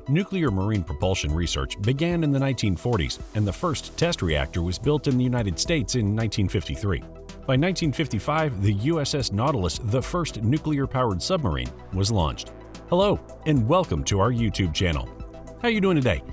Nuclear marine propulsion research began in the 1940s, and the first test reactor was built in the United States in 1953. By 1955, the USS Nautilus, the first nuclear-powered submarine, was launched. Hello, and welcome to our YouTube channel. How you doing today?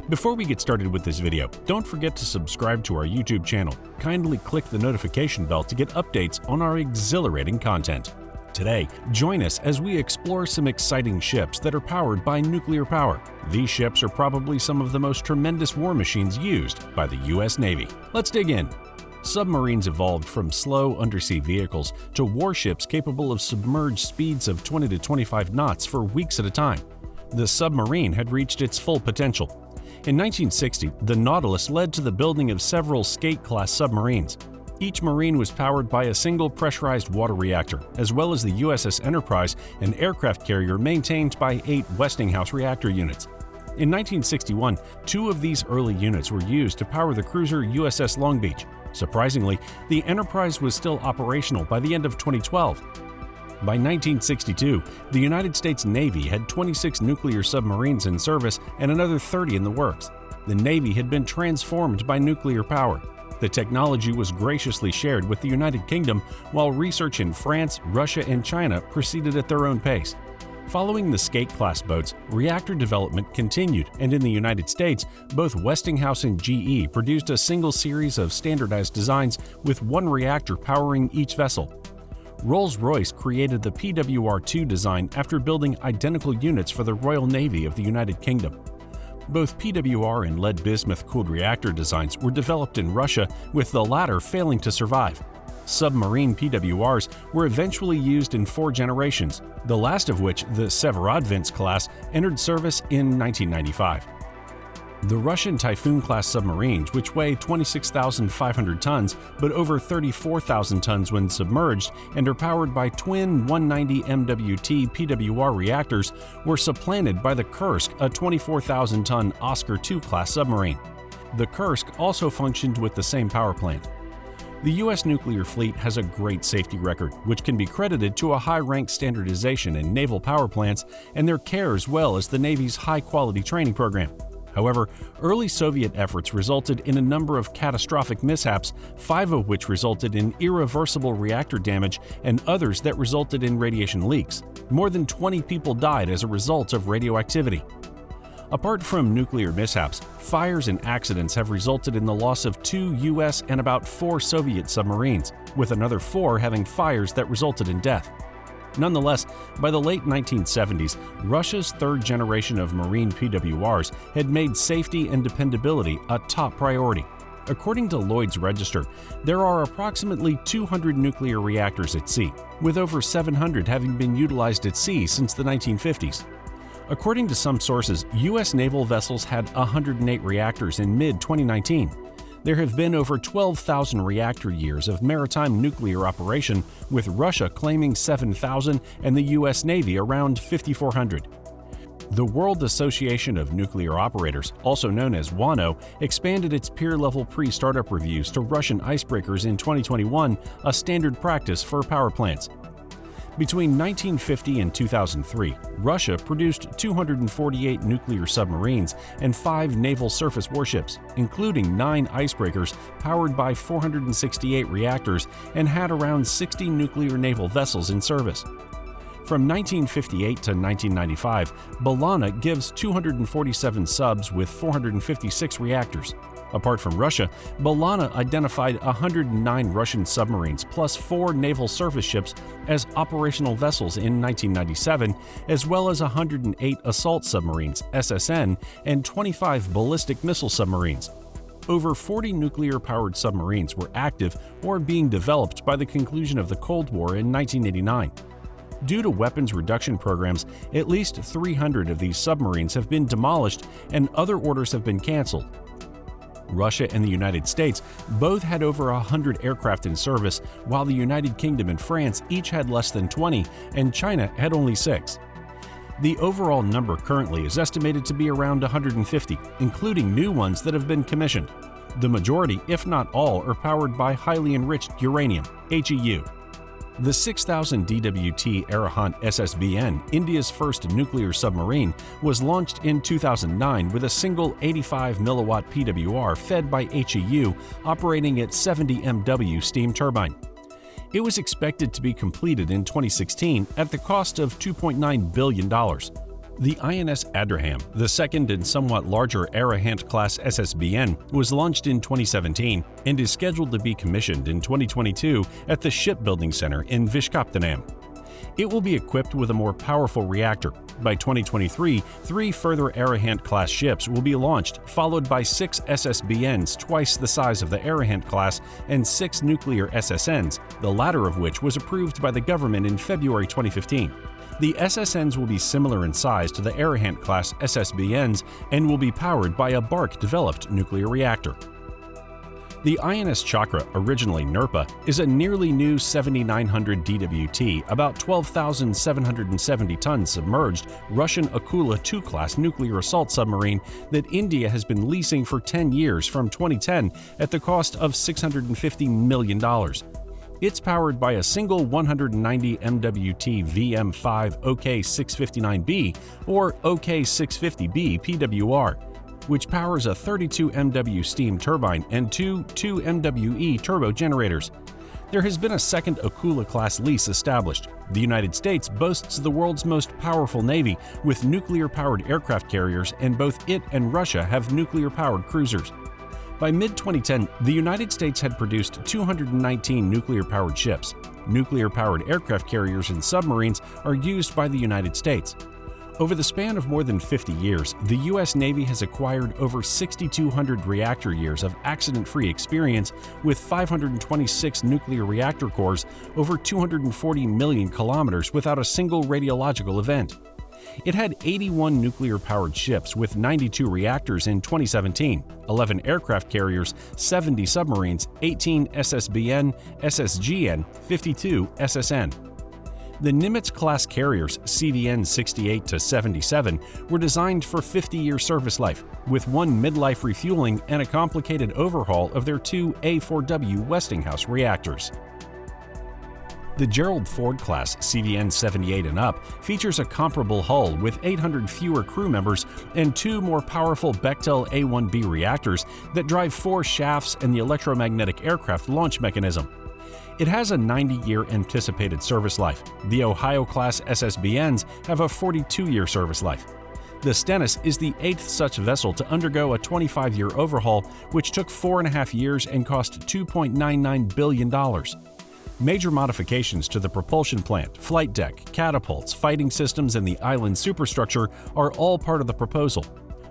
Before we get started with this video, don't forget to subscribe to our YouTube channel. Kindly click the notification bell to get updates on our exhilarating content. Today, join us as we explore some exciting ships that are powered by nuclear power. These ships are probably some of the most tremendous war machines used by the U.S. Navy. Let's dig in. Submarines evolved from slow undersea vehicles to warships capable of submerged speeds of 20 to 25 knots for weeks at a time. The submarine had reached its full potential. In 1960, the Nautilus led to the building of several Skate-class submarines. Each marine was powered by a single pressurized water reactor, as well as the USS Enterprise, an aircraft carrier maintained by 8 Westinghouse reactor units. In 1961, 2 of these early units were used to power the cruiser USS Long Beach. Surprisingly, the Enterprise was still operational by the end of 2012. By 1962, the United States Navy had 26 nuclear submarines in service and another 30 in the works. The Navy had been transformed by nuclear power. The technology was graciously shared with the United Kingdom, while research in France, Russia, and China proceeded at their own pace. Following the Skate-class boats, reactor development continued, and in the United States, both Westinghouse and GE produced a single series of standardized designs with one reactor powering each vessel. Rolls-Royce created the PWR-2 design after building identical units for the Royal Navy of the United Kingdom. Both PWR and lead-bismuth-cooled reactor designs were developed in Russia, with the latter failing to survive. Submarine PWRs were eventually used in 4 generations, the last of which, the Ssbn class, entered service in 1995. The Russian Typhoon-class submarines, which weigh 26,500 tons but over 34,000 tons when submerged and are powered by twin 190 MWT PWR reactors, were supplanted by the Kursk, a 24,000-ton Oscar II-class submarine. The Kursk also functioned with the same power plant. The U.S. nuclear fleet has a great safety record, which can be credited to a high-rank standardization in naval power plants and their care, as well as the Navy's high-quality training program. However, early Soviet efforts resulted in a number of catastrophic mishaps, 5 of which resulted in irreversible reactor damage and others that resulted in radiation leaks. More than 20 people died as a result of radioactivity. Apart from nuclear mishaps, fires and accidents have resulted in the loss of 2 U.S. and about 4 Soviet submarines, with another 4 having fires that resulted in death. Nonetheless, by the late 1970s, Russia's 3rd generation of marine PWRs had made safety and dependability a top priority. According to Lloyd's Register, there are approximately 200 nuclear reactors at sea, with over 700 having been utilized at sea since the 1950s. According to some sources, U.S. naval vessels had 108 reactors in mid-2019. There have been over 12,000 reactor years of maritime nuclear operation, with Russia claiming 7,000 and the U.S. Navy around 5,400. The World Association of Nuclear Operators, also known as WANO, expanded its peer-level pre-startup reviews to Russian icebreakers in 2021, a standard practice for power plants. Between 1950 and 2003, Russia produced 248 nuclear submarines and 5 naval surface warships, including 9 icebreakers powered by 468 reactors, and had around 60 nuclear naval vessels in service. From 1958 to 1995, Belana gives 247 subs with 456 reactors. Apart from Russia, Belana identified 109 Russian submarines plus 4 naval surface ships as operational vessels in 1997, as well as 108 assault submarines (SSN) and 25 ballistic missile submarines. Over 40 nuclear-powered submarines were active or being developed by the conclusion of the Cold War in 1989. Due to weapons reduction programs, at least 300 of these submarines have been demolished and other orders have been canceled. Russia and the United States both had over 100 aircraft in service, while the United Kingdom and France each had less than 20, and China had only 6. The overall number currently is estimated to be around 150, including new ones that have been commissioned. The majority, if not all, are powered by highly enriched uranium, HEU. The 6,000 DWT Arahant Ssbn, India's first nuclear submarine, was launched in 2009 with a single 85 mW PWR fed by HEU operating at 70 MW steam turbine. It was expected to be completed in 2016 at the cost of $2.9 billion. The INS Arahant, the second and somewhat larger Arahant-class Ssbn, was launched in 2017 and is scheduled to be commissioned in 2022 at the Shipbuilding Center in Visakhapatnam. It will be equipped with a more powerful reactor. By 2023, 3 further Arahant-class ships will be launched, followed by 6 Ssbns twice the size of the Arahant class and 6 nuclear SSNs, the latter of which was approved by the government in February 2015. The SSNs will be similar in size to the Arahant-class Ssbns and will be powered by a BARC-developed nuclear reactor. The INS Chakra, originally NERPA, is a nearly new 7,900 DWT, about 12,770 tons submerged, Russian Akula II-class nuclear assault submarine that India has been leasing for 10 years from 2010 at the cost of $650 million. It's powered by a single 190 MWT VM5 OK659B or OK650B PWR, which powers a 32 MW steam turbine and two 2 MWE turbo generators. There has been a second Akula-class lease established. The United States boasts the world's most powerful navy with nuclear-powered aircraft carriers, and both it and Russia have nuclear-powered cruisers. By mid-2010, the United States had produced 219 nuclear-powered ships. Nuclear-powered aircraft carriers and submarines are used by the United States. Over the span of more than 50 years, the U.S. Navy has acquired over 6,200 reactor years of accident-free experience with 526 nuclear reactor cores over 240 million kilometers without a single radiological event. It had 81 nuclear-powered ships with 92 reactors in 2017, 11 aircraft carriers, 70 submarines, 18 Ssbn, SSGN, 52 SSN. The Nimitz-class carriers CVN 68 to 77 were designed for 50-year service life, with 1 midlife refueling and a complicated overhaul of their 2 A4W Westinghouse reactors. The Gerald Ford-class CVN 78 and up features a comparable hull with 800 fewer crew members and 2 more powerful Bechtel A1B reactors that drive 4 shafts and the electromagnetic aircraft launch mechanism. It has a 90-year anticipated service life. The Ohio-class Ssbns have a 42-year service life. The Stennis is the 8th such vessel to undergo a 25-year overhaul, which took 4.5 years and cost $2.99 billion. Major modifications to the propulsion plant, flight deck, catapults, fighting systems, and the island superstructure are all part of the proposal.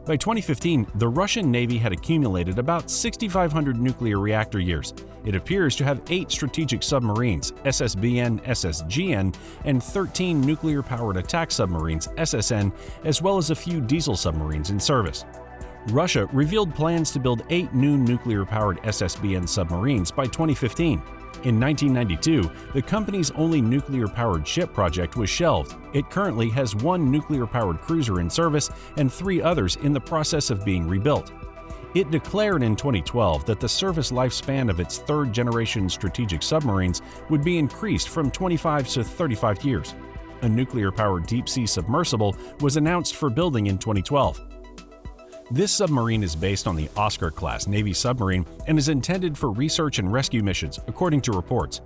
By 2015, the Russian Navy had accumulated about 6,500 nuclear reactor years. It appears to have 8 strategic submarines, Ssbn, SSGN, and 13 nuclear-powered attack submarines, SSN, as well as a few diesel submarines in service. Russia revealed plans to build 8 new nuclear-powered Ssbn submarines by 2015. In 1992, the company's only nuclear-powered ship project was shelved. It currently has 1 nuclear-powered cruiser in service and 3 others in the process of being rebuilt. It declared in 2012 that the service lifespan of its 3rd-generation strategic submarines would be increased from 25 to 35 years. A nuclear-powered deep-sea submersible was announced for building in 2012. This submarine is based on the Oscar-class Navy submarine and is intended for research and rescue missions, according to reports.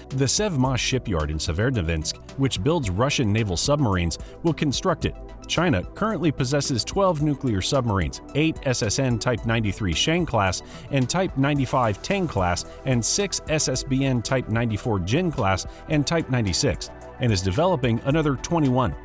The Sevma shipyard in Severodvinsk, which builds Russian naval submarines, will construct it. China currently possesses 12 nuclear submarines, 8 SSN Type 93 Shang class and Type 95 Tang class, and 6 Ssbn Type 94 Jin class and Type 96, and is developing another 21.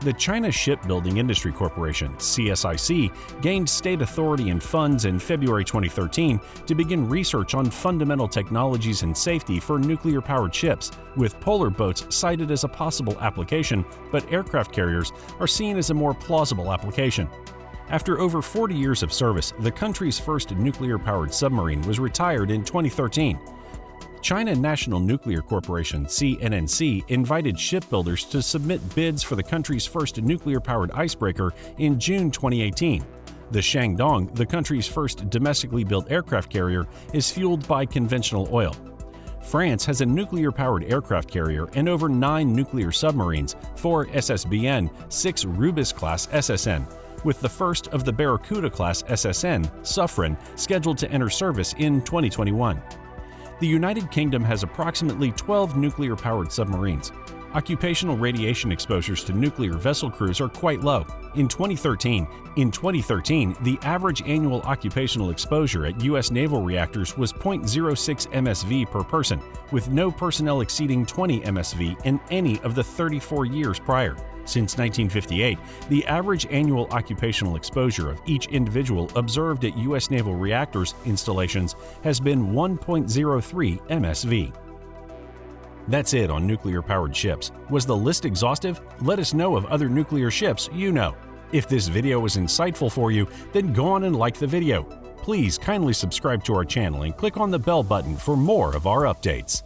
The China Shipbuilding Industry Corporation, CSIC, gained state authority and funds in February 2013 to begin research on fundamental technologies and safety for nuclear-powered ships, with polar boats cited as a possible application, but aircraft carriers are seen as a more plausible application. After over 40 years of service, the country's first nuclear-powered submarine was retired in 2013. China National Nuclear Corporation (CNNC) invited shipbuilders to submit bids for the country's first nuclear-powered icebreaker in June 2018. The Shandong, the country's first domestically built aircraft carrier, is fueled by conventional oil. France has a nuclear-powered aircraft carrier and over 9 nuclear submarines, 4 Ssbn, 6 Rubis-class SSN, with the first of the Barracuda-class SSN, Submarine, scheduled to enter service in 2021. The United Kingdom has approximately 12 nuclear-powered submarines. Occupational radiation exposures to nuclear vessel crews are quite low. In 2013, the average annual occupational exposure at U.S. naval reactors was 0.06 MSV per person, with no personnel exceeding 20 MSV in any of the 34 years prior. Since 1958, the average annual occupational exposure of each individual observed at U.S. naval reactors installations has been 1.03 MSV. That's it on nuclear-powered ships. Was the list exhaustive? Let us know of other nuclear ships you know. If this video was insightful for you, then go on and like the video. Please kindly subscribe to our channel and click on the bell button for more of our updates.